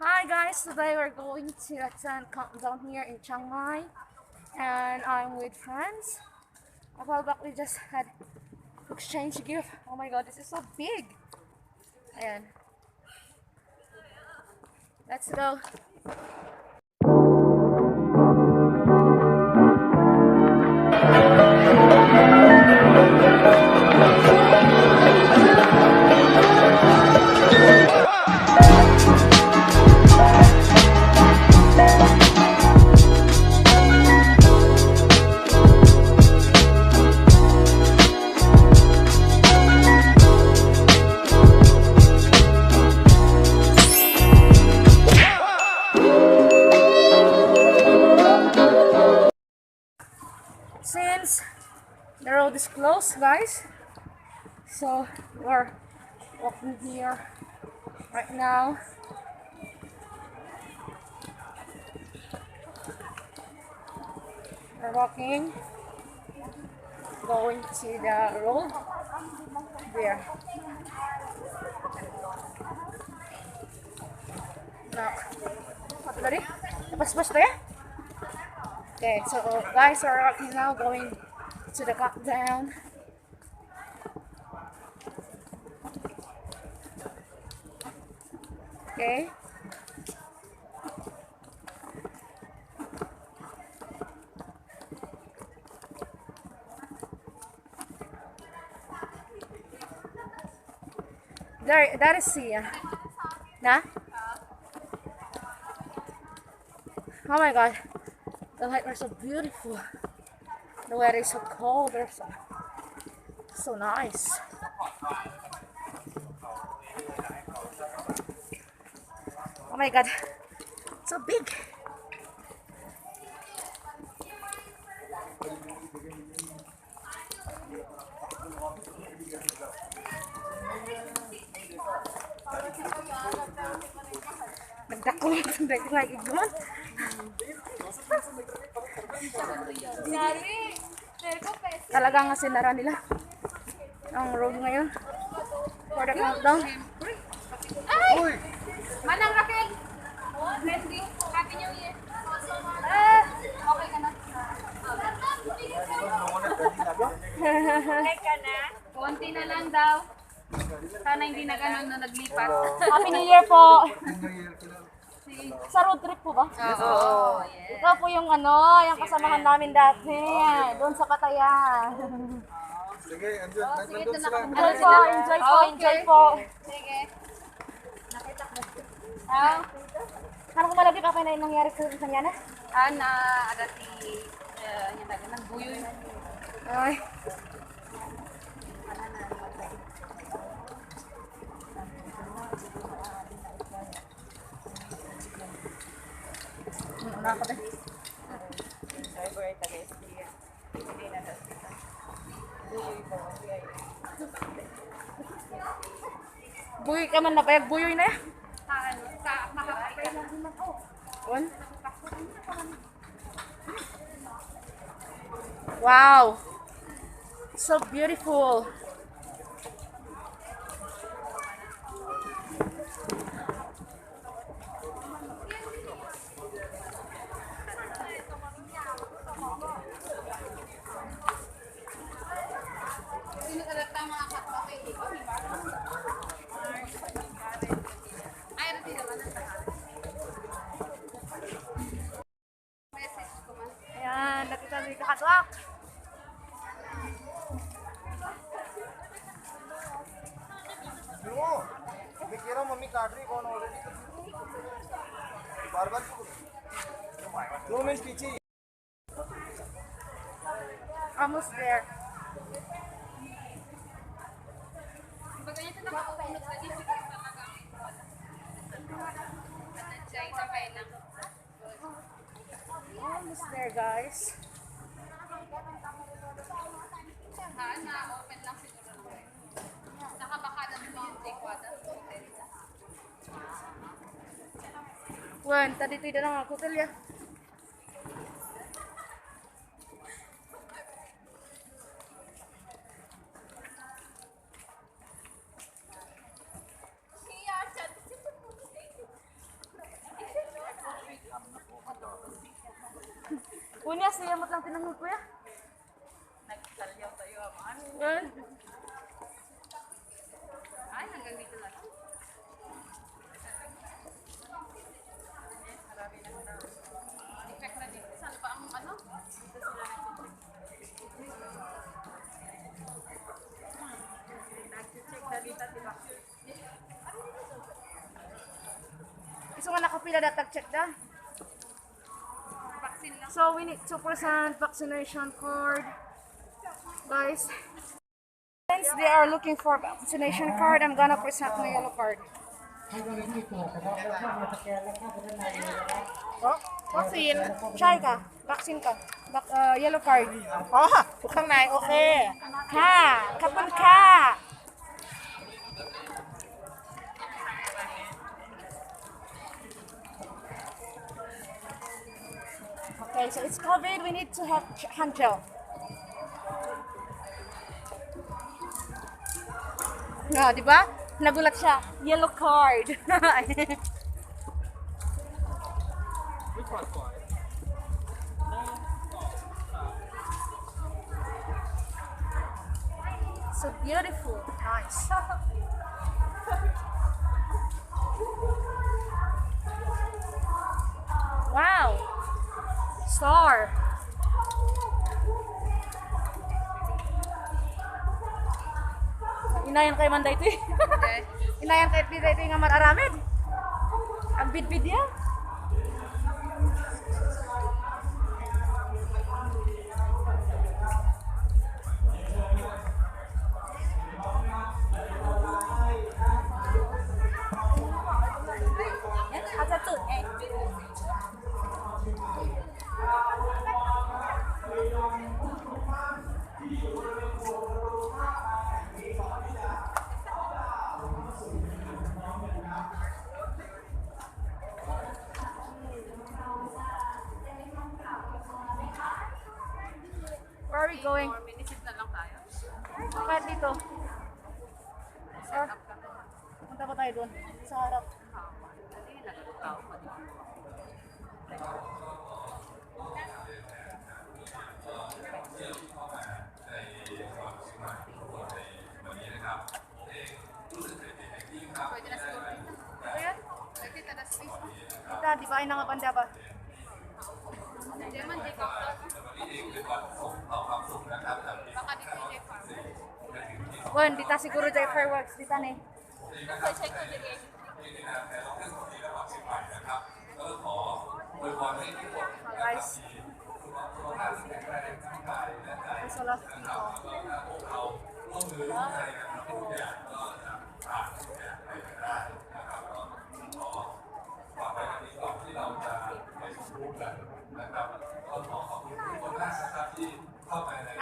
Hi guys, today we're going to attend countdown here in Chiang Mai and I'm with friends. A while back we just had exchange gift. Oh my god, this is so big. Ayan. Let's go. Since the road is closed guys, so we're walking here right now. We're walking, going to the road there. Now, what tadi? Lepas-lepas to ya? Okay, so guys, we're walking now, going to the countdown. Okay. There, that is Sia. Nah? Oh my god. The lights are so beautiful. The weather is so cold. They're so nice. Oh my god. So big. Nagdako lagi gimana? Talagang sinara nila ang road ngayon for the countdown. Uy! Manang Raquel! Blending. Happy New Year! Okay ka na? Okay ka na? Konti na lang daw. Sana hindi na ganun na naglipat. Happy New Year po. Sa road trip po ba? Oo. Yes. Ito po yung yung kasamahan namin dati. Doon sa Patayan. Sige, nandun sila. Enjoy po, enjoy po, enjoy po. Sige. Ano kung malagi pa kayo na nangyari sa kanya na? Ana, adati. Yung taga ng buyo yun. Ay. Nakakabay. Driver ay taga-SPR. Hindi na daw. Buyoy ka man na payag, buyoy na yan. Makakapay lang din ako. On. Wow. So beautiful. Sino kalata mga kapapay ikaw, di ba? Ay, ano din naman ang tahan? Message ko man. Ayan, nakita mo yung kakatwak. Yo, मैं कह रहा हूँ मम्मी काट रही कौन ऑलरेडी बार बार 2 मिनट पीछे Almost there. Pag ganito na makakainot sa district yung talaga. At siya, isabay lang. Almost there, guys. Na open lang siguro. Nakabakada mo yung takeaway. Wan, tadi tidak lang ako ya. Unya, siya mo lang tinanong ko ya. Nagsalyaw tayo ang ano. Well, Ay, hanggang dito na lang. Marami na na. I-check na dito. Saan pa ang ano? Dito sila nag-check na dito, diba? iso nga nakapila datag check da. Vaccine lang. So we need to present vaccination card. Guys, since they are looking for vaccination card, I'm gonna present my yellow card. Oh, vaccine. Try ka, vaccine ka. Yellow card. Oh, ข้างในโอเค Ka, kapun ka. Okay, so it's COVID. We need to have hand gel. No, di ba? Nagulat siya. Yellow card. So beautiful. Nice. Wow. Star. Inayan kay Manday ito eh. Inayan kay Manday ito nga mararamid. Ang bid-bid niya. Where are we going? 4 minutes na lang tayo. Kahit dito. Or, punta pa tayo doon. Sa harap. Hindi, nagtutao pa dito. Pwede na siguro dito. Ayan. Pwede ka na space. Kita, di ba? Ay nangabanda ba? Hindi man, di ka. Baka dito yung farm. Wan, dita siguro dyan fireworks. Dita ni. Check ko din eh. Guys. There's a lot of people.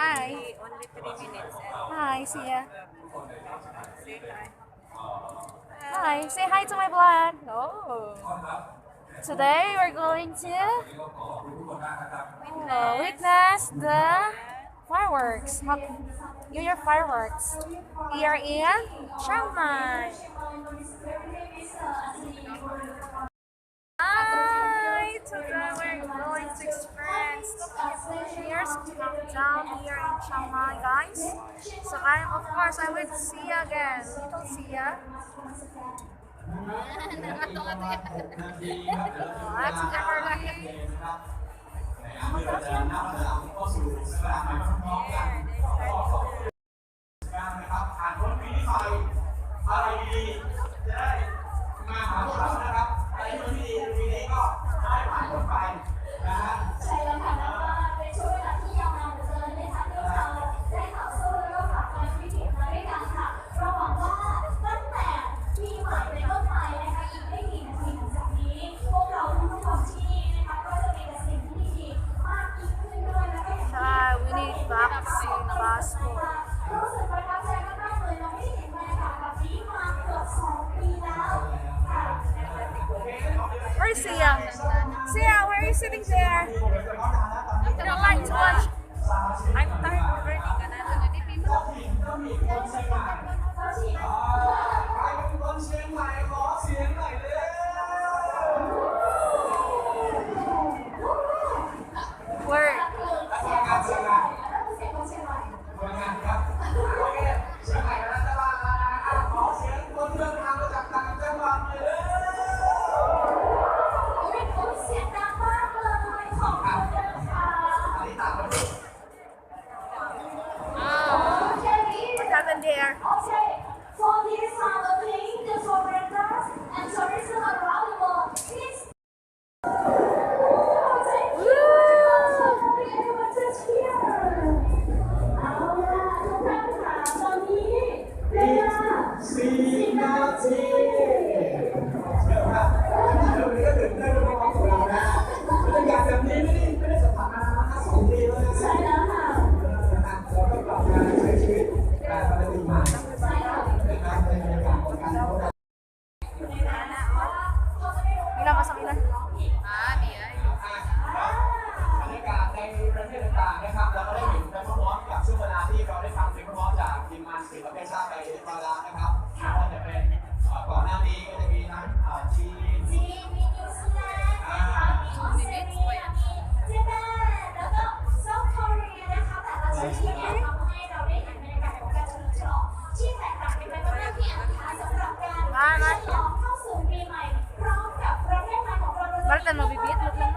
Hi. Only 3 minutes. Hi, see ya. Say hi. Hi, say hi to my vlog. Oh. Today we're going to witness the fireworks. New Year fireworks here in Chiangmai. Hi, today we're going to experience New Year's countdown here in Chiangmai, guys. So of course, I'm with Sia again. Little Sia. That's Everly. We need vaccine passport. Where's Sia? Sia, where are you sitting there? You don't like to watch? I'm tired already. Kanada na di pino. Where? mas ang ilan. Ah, di ay. บรรยากาศในประเทศต่างๆนะครับเราก็ได้เห็นไปพร้อมๆกับช่วงเวลาที่เราได้ฟังเพลงเพราะๆจากทีมงานศิลปินชาติไปเรียบร้อยแล้วนะครับไม่ว่าจะเป็นก่อนหน้านี้ก็จะมีทั้งจีน Ni Mix pa yan. แล้วก็เซาท์เกาหลีนะคะแต่ละชนิดเนี่ยทำให้เราได้เห็นบรรยากาศของการเฉลิมฉลองที่แตกต่างกันไปมากๆเนี่ยนะคะสำหรับการฉลองเข้าสู่ปีใหม่พร้อมกับประเทศไทยของเรา Balikan mo, bibit. Look lang